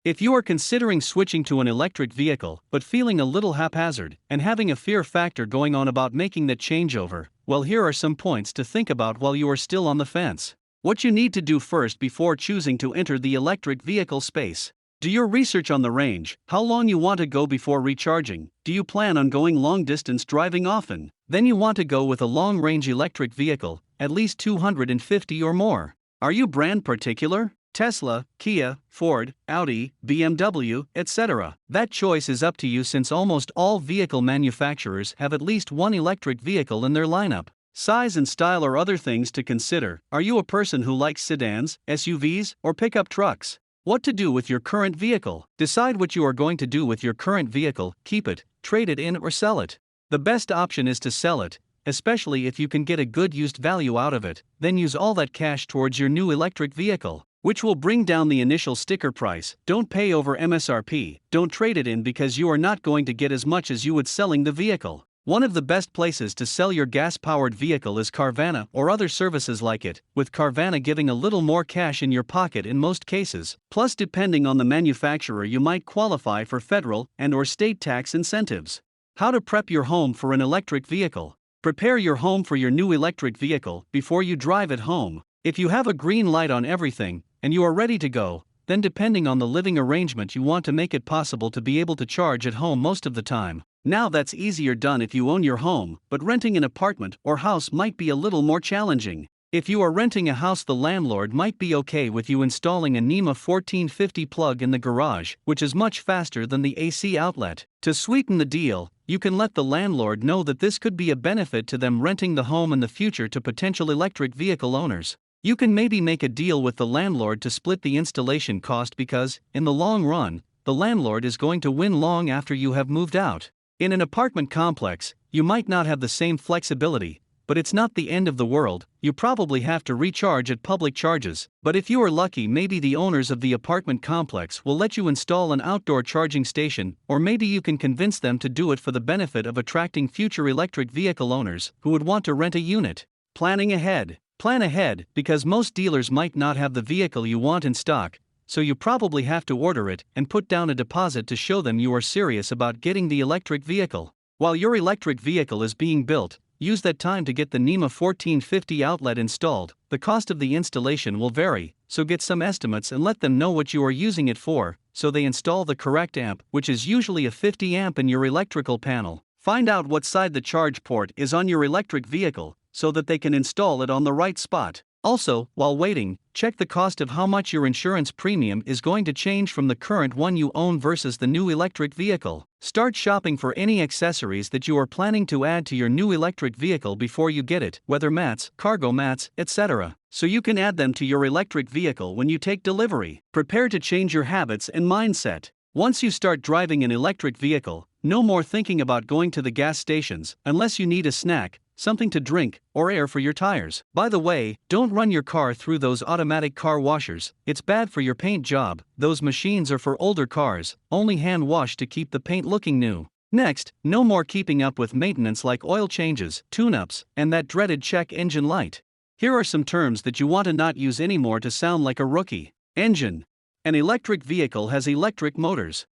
If you are considering switching to an electric vehicle but feeling a little haphazard and having a fear factor going on about making that changeover, well, here are some points to think about while you are still on the fence. What you need to do first before choosing to enter the electric vehicle space. Do your research on the range, how long you want to go before recharging. Do you plan on going long distance driving often? Then you want to go with a long range electric vehicle, at least 250 or more. Are you brand particular? Tesla, Kia, Ford, Audi, BMW, etc. That choice is up to you since almost all vehicle manufacturers have at least one electric vehicle in their lineup. Size and style are other things to consider. Are you a person who likes sedans, SUVs, or pickup trucks? What to do with your current vehicle? Decide what you are going to do with your current vehicle, keep it, trade it in, or sell it. The best option is to sell it, especially if you can get a good used value out of it, then use all that cash towards your new electric vehicle, which will bring down the initial sticker price. Don't pay over MSRP, don't trade it in because you are not going to get as much as you would selling the vehicle. One of the best places to sell your gas-powered vehicle is Carvana or other services like it, with Carvana giving a little more cash in your pocket in most cases, plus depending on the manufacturer you might qualify for federal and/or state tax incentives. How to prep your home for an electric vehicle. Prepare your home for your new electric vehicle before you drive it home. If you have a green light on everything, and you are ready to go, then depending on the living arrangement you want to make it possible to be able to charge at home most of the time. Now that's easier done if you own your home, but renting an apartment or house might be a little more challenging. If you are renting a house, the landlord might be okay with you installing a NEMA 1450 plug in the garage, which is much faster than the AC outlet. To sweeten the deal, you can let the landlord know that this could be a benefit to them renting the home in the future to potential electric vehicle owners. You can maybe make a deal with the landlord to split the installation cost because, in the long run, the landlord is going to win long after you have moved out. In an apartment complex, you might not have the same flexibility, but it's not the end of the world. You probably have to recharge at public charges, but if you are lucky, maybe the owners of the apartment complex will let you install an outdoor charging station, or maybe you can convince them to do it for the benefit of attracting future electric vehicle owners who would want to rent a unit. Planning ahead. Plan ahead, because most dealers might not have the vehicle you want in stock, so you probably have to order it and put down a deposit to show them you are serious about getting the electric vehicle. While your electric vehicle is being built, use that time to get the NEMA 1450 outlet installed. The cost of the installation will vary, so get some estimates and let them know what you are using it for, so they install the correct amp, which is usually a 50 amp in your electrical panel. Find out what side the charge port is on your electric vehicle, so that they can install it on the right spot. Also, while waiting, check the cost of how much your insurance premium is going to change from the current one you own versus the new electric vehicle. Start shopping for any accessories that you are planning to add to your new electric vehicle before you get it, weather mats, cargo mats, etc., so you can add them to your electric vehicle when you take delivery. Prepare to change your habits and mindset. Once you start driving an electric vehicle, no more thinking about going to the gas stations unless you need a snack, something to drink, or air for your tires. By the way, don't run your car through those automatic car washers, it's bad for your paint job. Those machines are for older cars, only hand wash to keep the paint looking new. Next, no more keeping up with maintenance like oil changes, tune-ups, and that dreaded check engine light. Here are some terms that you want to not use anymore to sound like a rookie. Engine. An electric vehicle has electric motors.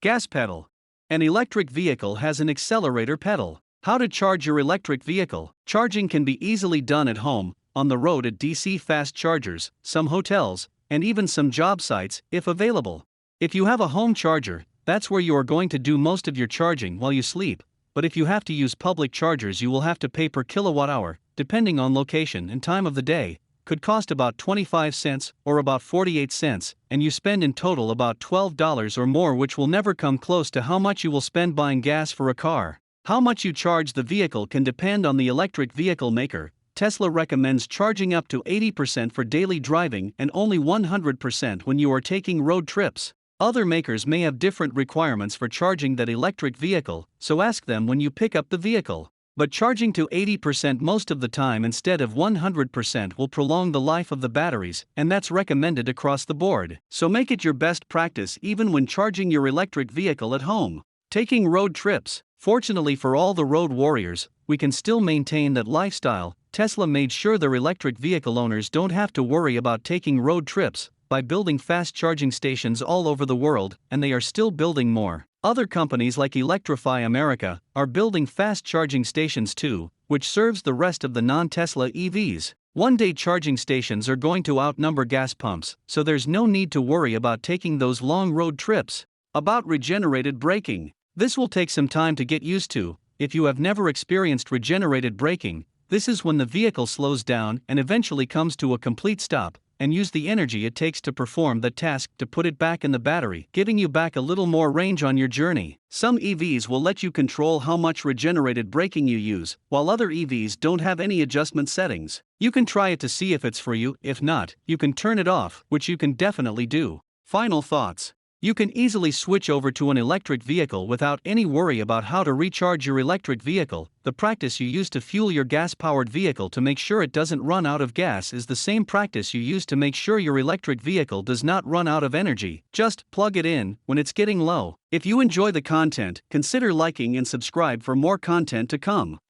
Gas pedal. An electric vehicle has an accelerator pedal. How to charge your electric vehicle. Charging can be easily done at home, on the road at DC fast chargers, some hotels, and even some job sites, if available. If you have a home charger, that's where you are going to do most of your charging while you sleep, but if you have to use public chargers, you will have to pay per kilowatt hour, depending on location and time of the day, could cost about 25 cents or about 48 cents, and you spend in total about $12 or more, which will never come close to how much you will spend buying gas for a car. How much you charge the vehicle can depend on the electric vehicle maker. Tesla recommends charging up to 80% for daily driving and only 100% when you are taking road trips. Other makers may have different requirements for charging that electric vehicle, so ask them when you pick up the vehicle. But charging to 80% most of the time instead of 100% will prolong the life of the batteries, and that's recommended across the board. So make it your best practice even when charging your electric vehicle at home. Taking road trips. Fortunately for all the road warriors, we can still maintain that lifestyle. Tesla made sure their electric vehicle owners don't have to worry about taking road trips by building fast charging stations all over the world, and they are still building more. Other companies like Electrify America are building fast charging stations too, which serves the rest of the non-Tesla EVs. One day charging stations are going to outnumber gas pumps, so there's no need to worry about taking those long road trips. About regenerated braking. This will take some time to get used to. If you have never experienced regenerated braking, this is when the vehicle slows down and eventually comes to a complete stop, and use the energy it takes to perform the task to put it back in the battery, giving you back a little more range on your journey. Some EVs will let you control how much regenerated braking you use, while other EVs don't have any adjustment settings. You can try it to see if it's for you. If not, you can turn it off, which you can definitely do. Final thoughts. You can easily switch over to an electric vehicle without any worry about how to recharge your electric vehicle. The practice you use to fuel your gas-powered vehicle to make sure it doesn't run out of gas is the same practice you use to make sure your electric vehicle does not run out of energy. Just plug it in when it's getting low. If you enjoy the content, consider liking and subscribe for more content to come.